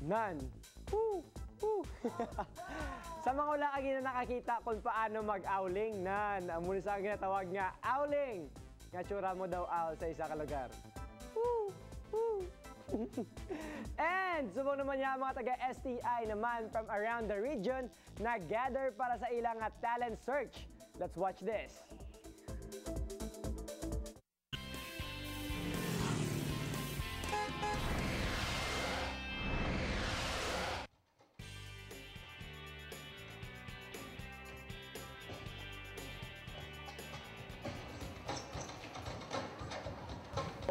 None. Woo! Woo! Sa mga wala kagi na nakakita kung paano mag-owling, none. Ang muna sa ginatawag nga, owling. Nga tsura mo daw owl sa isa ka lugar. Woo! Woo! And subong naman niya mga taga-STI naman from around the region na gather para sa ilang talent search. Let's watch this.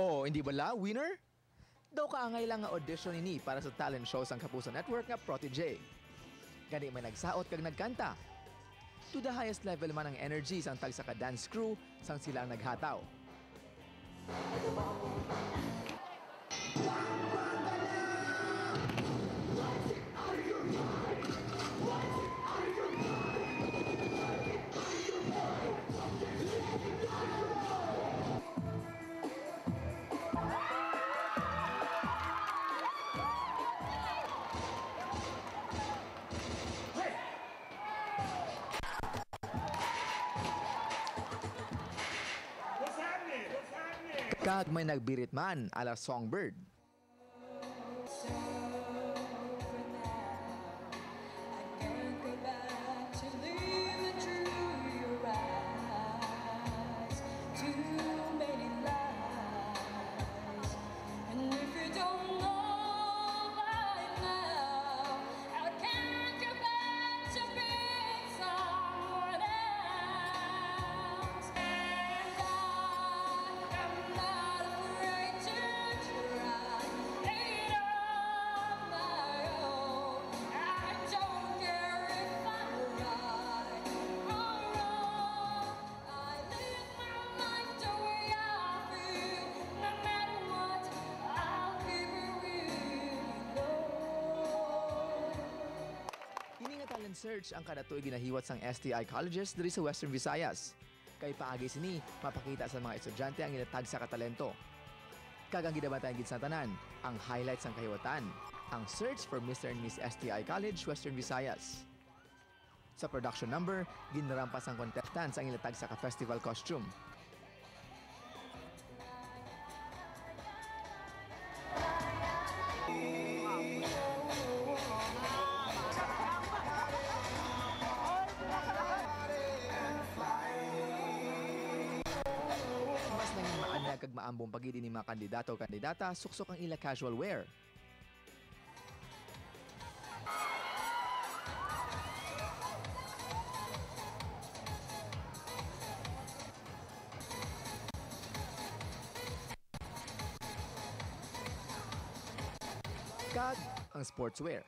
Oh, hindi bala, winner? Daw kaangay lang nga audition ini para sa talent show sang Kapuso Network nga Protege. Gani may nagsaot kag nagkanta. To the highest level man ang energy sang tag sa ka-dance crew sang sila ang naghataw. Kag may nagbirit man ala Songbird. Talent search ang kada tuig ginahiwat sang STI colleges diri sa Western Visayas. Kay paagi sini mapakita sa mga estudyante ang ilatag sa katalento. Kagang gidabatayan gid sa tanan ang highlights sang kahiwatan, ang search for Mr. and Miss STI College Western Visayas. Sa production number, ginarampas ang contestants ang ilatag sa ka-festival costume. Kag maambong pagidi ni mga kandidato o kandidata, suksok ang ila casual wear. Kag ang sportswear.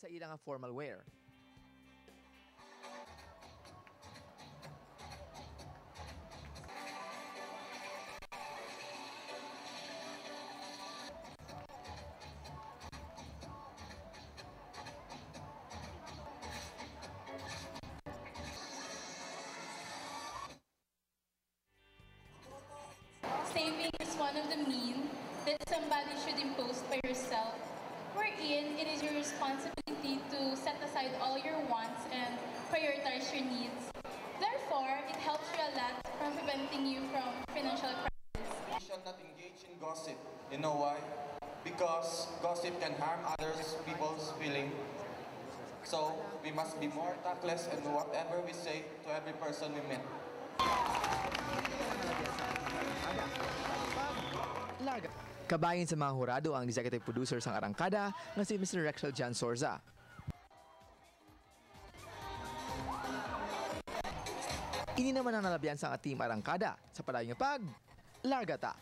Sa ilang formal wear. Saving is one of the means that somebody should impose by yourself, wherein it is your responsibility to set aside all your wants and prioritize your needs. Therefore, it helps you a lot from preventing you from financial crisis. We should not engage in gossip. You know why? Because gossip can harm others people's feelings. So, we must be more tactless in whatever we say to every person we meet. Kabayin sa mga hurado ang executive producer sang Arangkada nga si Mr. Rexel Jan Sorza. Ini naman ang nalabyan sa team Arangkada sa padayon nga pag Largata.